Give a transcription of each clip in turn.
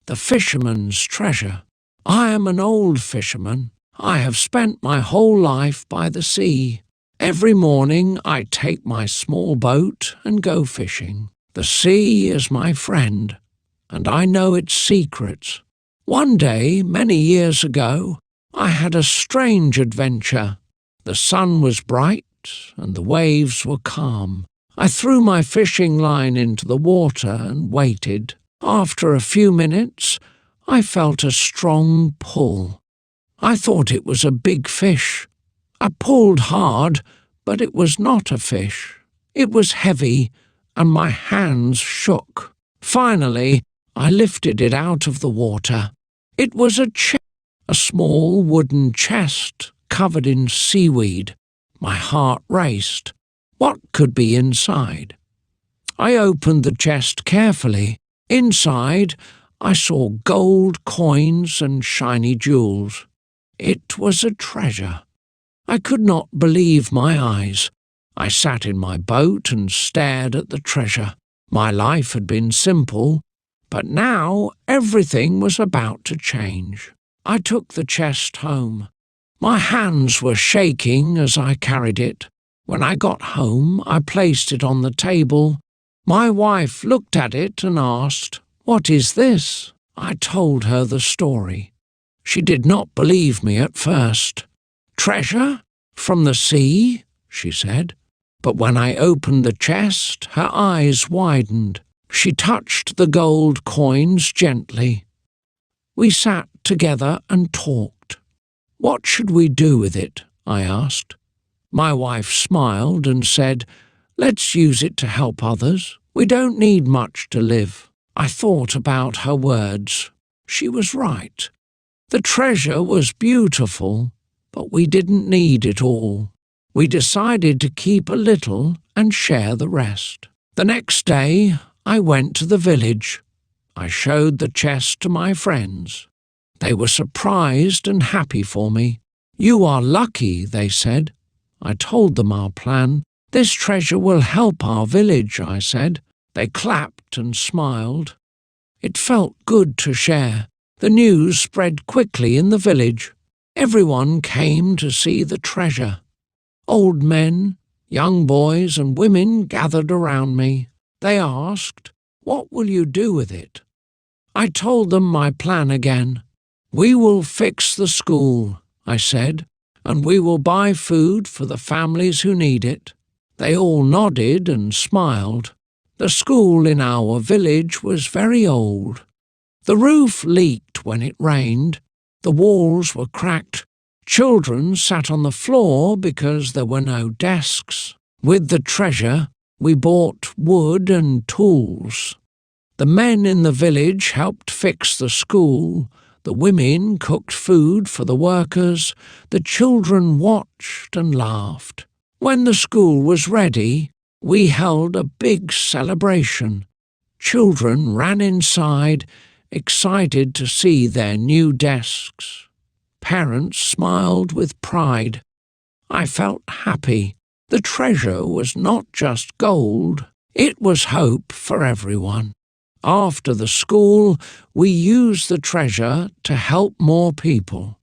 The fisherman's treasure. I am an old fisherman. I have spent my whole life by the sea. Every morning I take my small boat and go fishing. The sea is my friend, and I know its secrets. One day, many years ago, I had a strange adventure. The sun was bright and the waves were calm. I threw my fishing line into the water and waited. After a few minutes, I felt a strong pull. I thought it was a big fish. I pulled hard, but it was not a fish. It was heavy, and my hands shook. Finally, I lifted it out of the water. It was a chest, a small wooden chest covered in seaweed. My heart raced. What could be inside? I opened the chest carefully. Inside, I saw gold coins and shiny jewels. It was a treasure. I could not believe my eyes. I sat in my boat and stared at the treasure. My life had been simple, but now everything was about to change. I took the chest home. My hands were shaking as I carried it. When I got home, I placed it on the table. My wife looked at it and asked, "What is this?" I told her the story. She did not believe me at first. "Treasure? From the sea?" she said. But when I opened the chest, her eyes widened. She touched the gold coins gently. We sat together and talked. "What should we do with it?" I asked. My wife smiled and said, "Let's use it to help others. We don't need much to live." I thought about her words. She was right. The treasure was beautiful, but we didn't need it all. We decided to keep a little and share the rest. The next day, I went to the village. I showed the chest to my friends. They were surprised and happy for me. "You are lucky," they said. I told them our plan. "This treasure will help our village," I said. They clapped and smiled. It felt good to share. The news spread quickly in the village. Everyone came to see the treasure. Old men, young boys and women gathered around me. They asked, "What will you do with it?" I told them my plan again. "We will fix the school," I said, "and we will buy food for the families who need it." They all nodded and smiled. The school in our village was very old. The roof leaked when it rained. The walls were cracked. Children sat on the floor because there were no desks. With the treasure, we bought wood and tools. The men in the village helped fix the school. The women cooked food for the workers. The children watched and laughed. When the school was ready, we held a big celebration. Children ran inside, excited to see their new desks. Parents smiled with pride. I felt happy. The treasure was not just gold, it was hope for everyone. After the school, we used the treasure to help more people.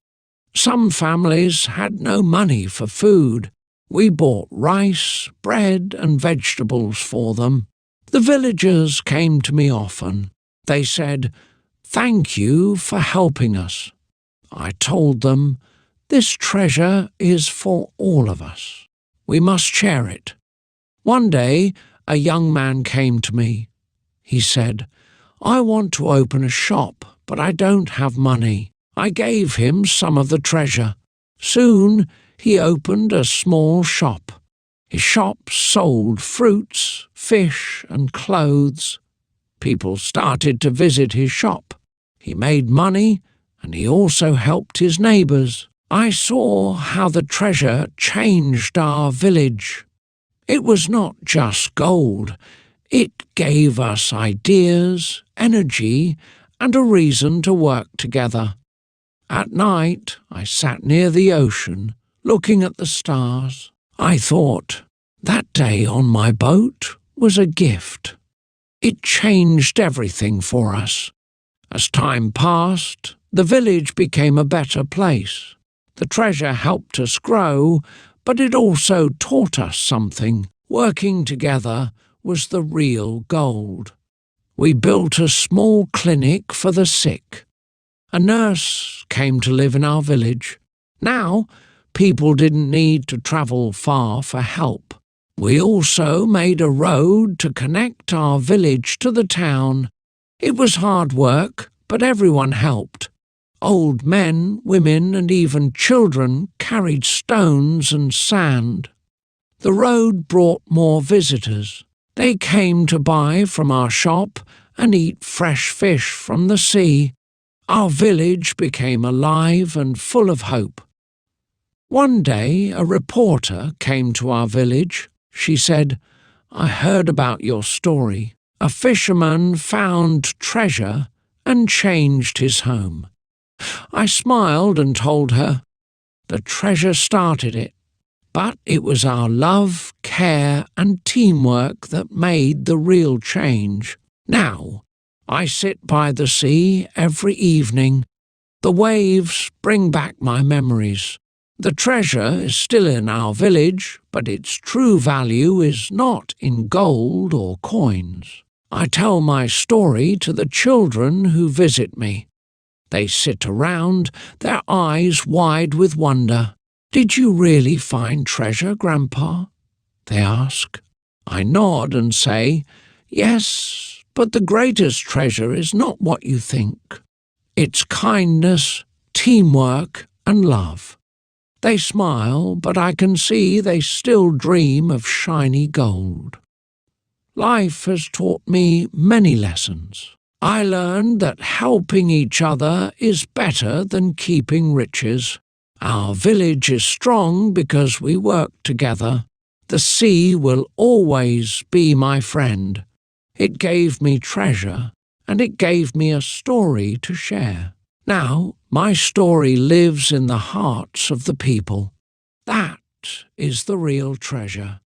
Some families had no money for food. We bought rice, bread and vegetables for them. The villagers came to me often. They said, "Thank you for helping us." I told them, "This treasure is for all of us. We must share it." One day, a young man came to me. He said, "I want to open a shop, but I don't have money." I gave him some of the treasure. Soon, he opened a small shop. His shop sold fruits, fish, and clothes. People started to visit his shop. He made money, and he also helped his neighbours. I saw how the treasure changed our village. It was not just gold. It gave us ideas, energy, and a reason to work together. At night, I sat near the ocean, looking at the stars. I thought, that day on my boat was a gift. It changed everything for us. As time passed, the village became a better place. The treasure helped us grow, but it also taught us something. Working together was the real gold. We built a small clinic for the sick. A nurse came to live in our village. Now, people didn't need to travel far for help. We also made a road to connect our village to the town. It was hard work, but everyone helped. Old men, women, and even children carried stones and sand. The road brought more visitors. They came to buy from our shop and eat fresh fish from the sea. Our village became alive and full of hope. One day, a reporter came to our village. She said, "I heard about your story. A fisherman found treasure and changed his home." I smiled and told her, "The treasure started it, but it was our love, care, and teamwork that made the real change." Now, I sit by the sea every evening. The waves bring back my memories. The treasure is still in our village, but its true value is not in gold or coins. I tell my story to the children who visit me. They sit around, their eyes wide with wonder. "Did you really find treasure, Grandpa?" they ask. I nod and say, "Yes, but the greatest treasure is not what you think. It's kindness, teamwork, and love." They smile, but I can see they still dream of shiny gold. Life has taught me many lessons. I learned that helping each other is better than keeping riches. Our village is strong because we work together. The sea will always be my friend. It gave me treasure, and it gave me a story to share. Now, my story lives in the hearts of the people. That is the real treasure.